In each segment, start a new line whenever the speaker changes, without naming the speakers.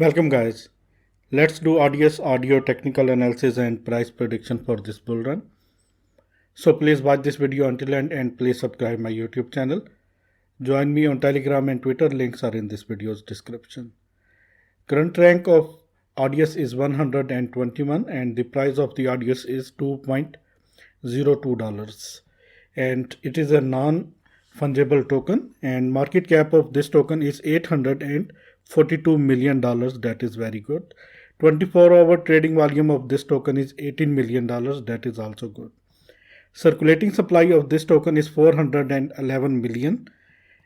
Welcome guys. Let's do RDS audio technical analysis and price prediction for this bull run. So please watch this video until end and please subscribe my YouTube channel. Join me on Telegram and Twitter, links are in this video's description. Current rank of RDS is 121 and the price of the RDS is $2.02 and it is a non-fungible token and market cap of this token is $842 million. That is very good. 24-hour trading volume of this token is $18 million. That is also good. Circulating supply of this token is 411 million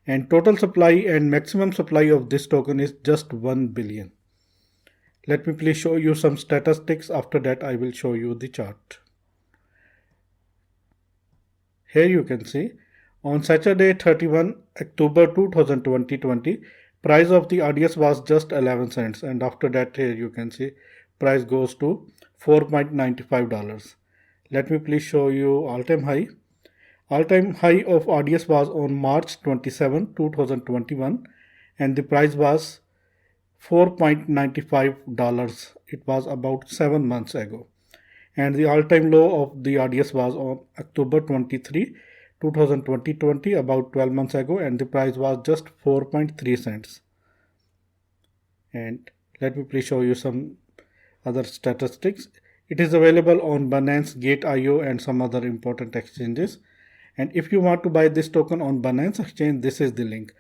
and total supply and maximum supply of this token is just 1 billion. Let me please show you some statistics. After that I will show you the chart. Here you can see on Saturday 31 October 2020, price of the RDS was just 11 cents and after that here you can see price goes to $4.95. Let me please show you all-time high. All-time high of RDS was on March 27, 2021 and the price was $4.95. It was about 7 months ago. And the all-time low of the RDS was on October 23, 2020, about 12 months ago, and the price was just 4.3 cents. And let me please show you some other statistics. It is available on Binance, Gate.io and some other important exchanges. And if you want to buy this token on Binance exchange, this is the link.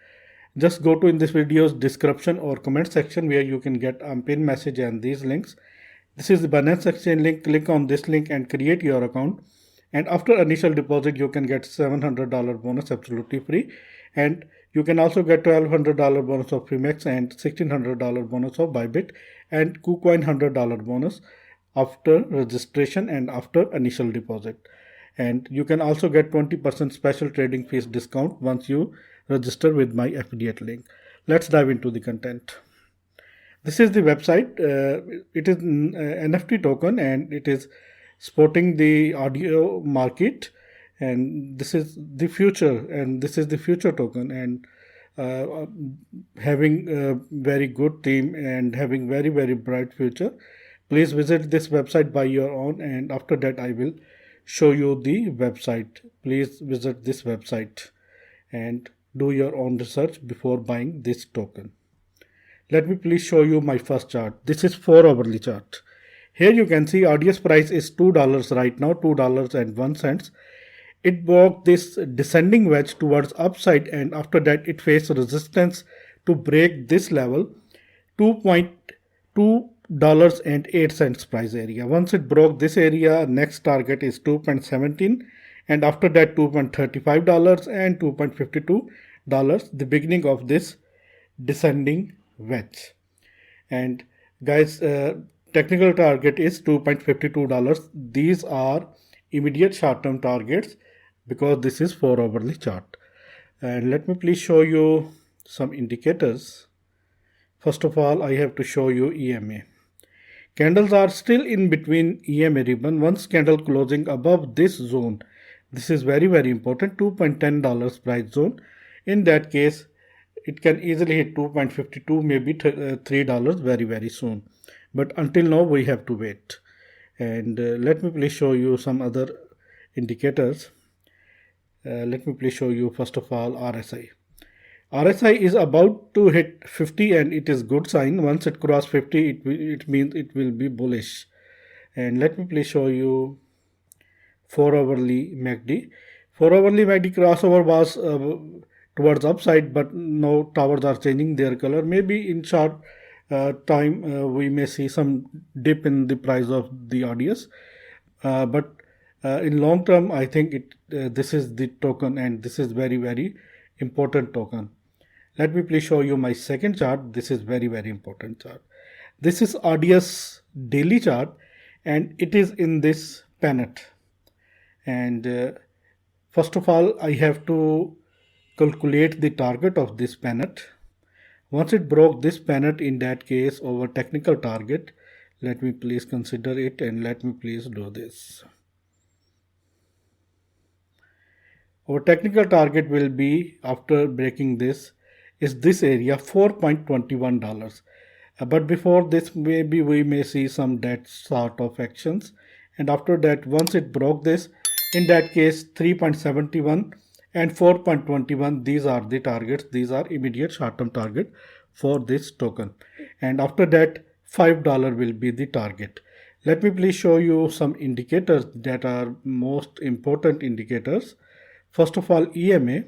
Just go to in this video's description or comment section where you can get a pin message and these links. This is the Binance exchange link. Click on this link and create your account. And after initial deposit, you can get $700 bonus absolutely free. And you can also get $1,200 bonus of Freemax and $1,600 bonus of Bybit and KuCoin $100 bonus after registration and after initial deposit. And you can also get 20% special trading fees discount once you register with my affiliate link. Let's dive into the content. This is the website. It is an NFT token and it is supporting the audio market, and this is the future, and this is the future token, and having a very good team and having very bright future. Please visit this website by your own, and after that I will show you the website. Please visit this website and do your own research before buying this token. Let me please show you my first chart. This is 4-hourly chart. Here you can see RDS price is $2 right now, $2.01. It broke this descending wedge towards upside and after that it faced resistance to break this level, $2.08 price area. Once it broke this area, next target is 2.17 and after that $2.35 and $2.52, the beginning of this descending wedge. And guys, technical target is $2.52. These are immediate short-term targets because this is 4-hourly chart. And let me please show you some indicators. First of all, I have to show you EMA. Candles are still in between EMA ribbon. Once candle closing above this zone, this is very important, $2.10 price zone. In that case, it can easily hit 2.52, maybe $3 very soon. But until now, we have to wait. And let me please show you some other indicators. Let me please show you first of all RSI. RSI is about to hit 50 and it is good sign. Once it cross 50, it means it will be bullish. And let me please show you 4-hourly MACD. 4-hourly MACD crossover was towards upside, but now towers are changing their color. Maybe in short time we may see some dip in the price of the RDS, but in long term I think this is the token and this is very important token. Let me please show you my second chart. This is very important chart. This is RDS daily chart and it is in this pennant. And first of all I have to calculate the target of this pennant. Once it broke this pennant, in that case over technical target, let me please consider it and let me please do this. Our technical target will be, after breaking this, is this area $4.21. But before this, maybe we may see some that sort of actions. And after that, once it broke this, in that case 3.71 and 4.21, these are the targets. These are immediate short-term target for this token. And after that, $5 will be the target. Let me please show you some indicators that are most important indicators. First of all, EMA.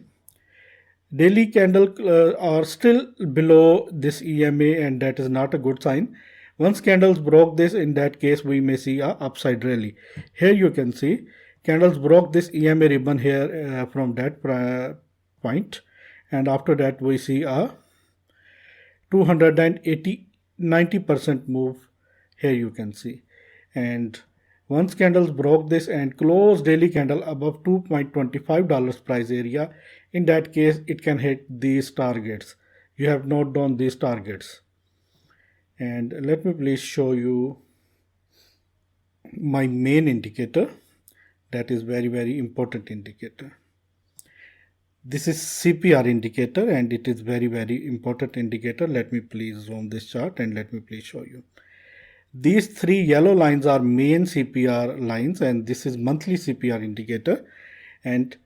Daily candle are still below this EMA, and that is not a good sign. Once candles broke this, in that case we may see a upside rally. Here you can see candles broke this EMA ribbon here from that point, and after that we see a 280 90% move. Here you can see, and once candles broke this and closed daily candle above $2.25 price area, in that case it can hit these targets. You have noted down these targets. And let me please show you my main indicator. That is very important indicator. This is CPR indicator, and it is very important indicator. Let me please zoom this chart and let me please show you. These three yellow lines are main CPR lines, and this is monthly CPR indicator. And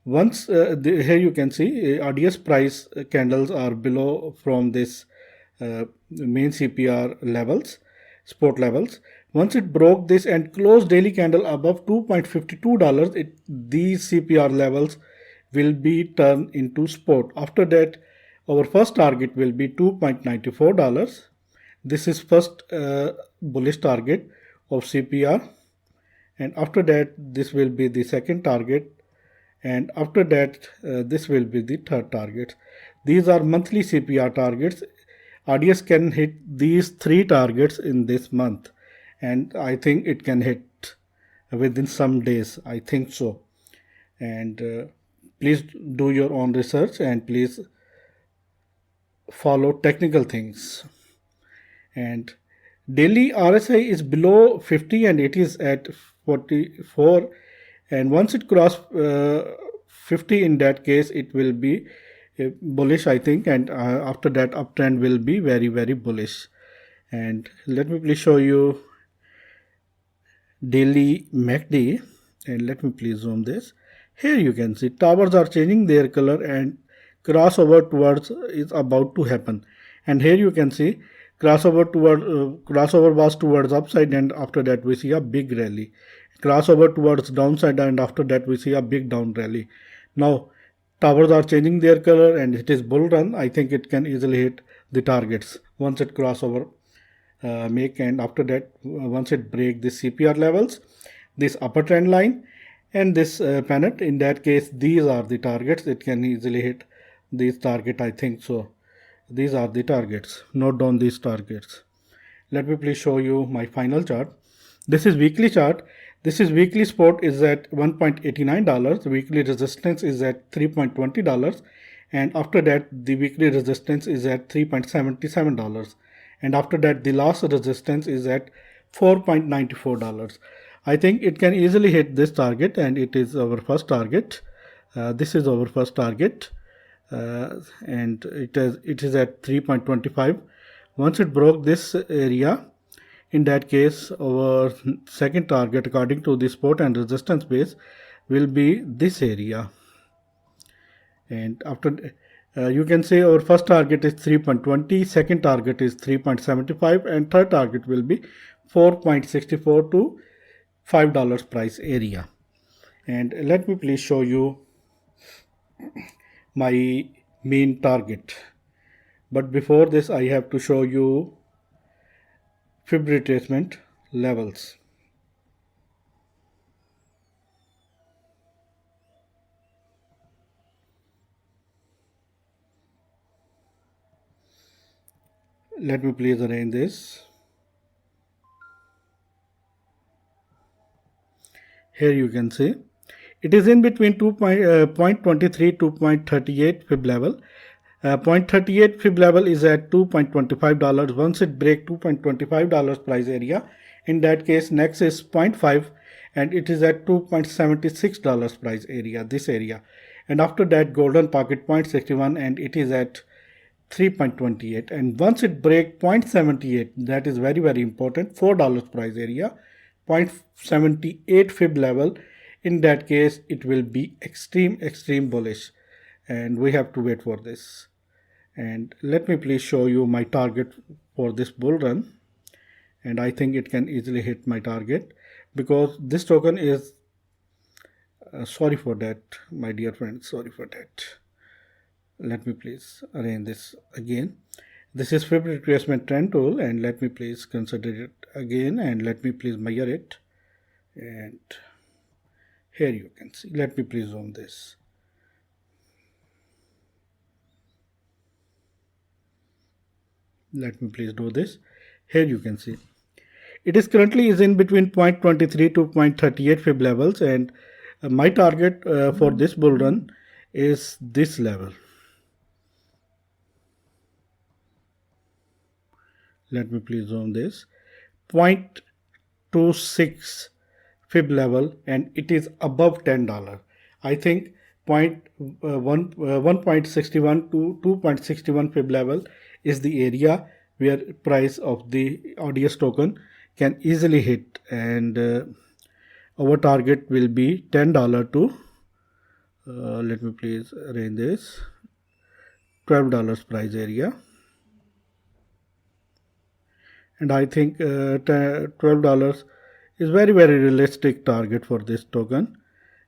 once here you can see RDS price candles are below from this main CPR levels, support levels. Once it broke this and closed daily candle above $2.52, these CPR levels will be turned into support. After that, our first target will be $2.94. This is first bullish target of CPR, and after that this will be the second target, and after that this will be the third target. These are monthly CPR targets. RDS can hit these three targets in this month, and I think it can hit within some days. I think so. And please do your own research and please follow technical things. And daily RSI is below 50 and it is at 44, and once it crosses 50, in that case it will be bullish, I think, and after that uptrend will be very bullish. And let me please show you daily MACD, and let me please zoom this. Here you can see towers are changing their color and crossover towards is about to happen. And here you can see crossover was towards upside, and after that we see a big rally. Crossover towards downside, and after that we see a big down rally. Now towers are changing their color and it is bull run. I think it can easily hit the targets once it crossover make, and after that once it break this CPR levels, this upper trend line and this pennant. In that case these are the targets. It can easily hit these target, I think so. These are the targets. Note down these targets. Let me please show you my final chart. This is weekly chart. This is weekly support is at $1.89. Weekly resistance is at $3.20, and after that the weekly resistance is at $3.77, and after that the last resistance is at $4.94. I think it can easily hit this target, and it is our first target. This is our first target. And it is at 3.25. Once it broke this area, in that case our second target according to the support and resistance base will be this area. And after you can say our first target is 3.20, second target is 3.75, and third target will be 4.64 to $5 price area. And let me please show you my main target. But before this I have to show you fib retracement levels. Let me please arrange this. Here you can see it is in between 0.23 to 0.38 fib level. 0.38 fib level is at $2.25. Once it break $2.25 price area, in that case next is 0.5 and it is at $2.76 price area, this area. And after that golden pocket 0.61 and it is at 3.28, and once it break 0.78, that is very important, $4 price area, 0.78 fib level, in that case it will be extreme bullish, and we have to wait for this. And let me please show you my target for this bull run, and I think it can easily hit my target because this token is sorry for that, my dear friends, sorry for that. Let me please arrange this again. This is fib retracement trend tool, and let me please consider it again, and let me please measure it. And here you can see, let me please zoom this. Let me please do this. Here you can see it is currently is in between 0.23 to 0.38 fib levels, and my target for this bull run is this level. Let me please zoom this, 0.26 fib level, and it is above $10. I think 1.61 to 2.61 fib level is the area where price of the ODS token can easily hit, and our target will be $10 to let me please arrange this, $12 price area. And I think $12 is very realistic target for this token,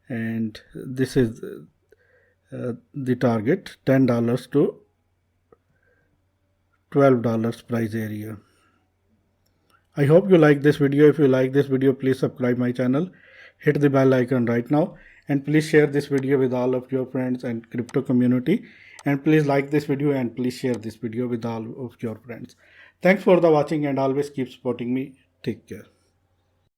and this is the target, $10 to $12 price area. I hope you like this video. If you like this video, please subscribe my channel, hit the bell icon right now, and please share this video with all of your friends and crypto community, and please like this video and please share this video with all of your friends. Thanks for the watching, and always keep supporting me. Take care.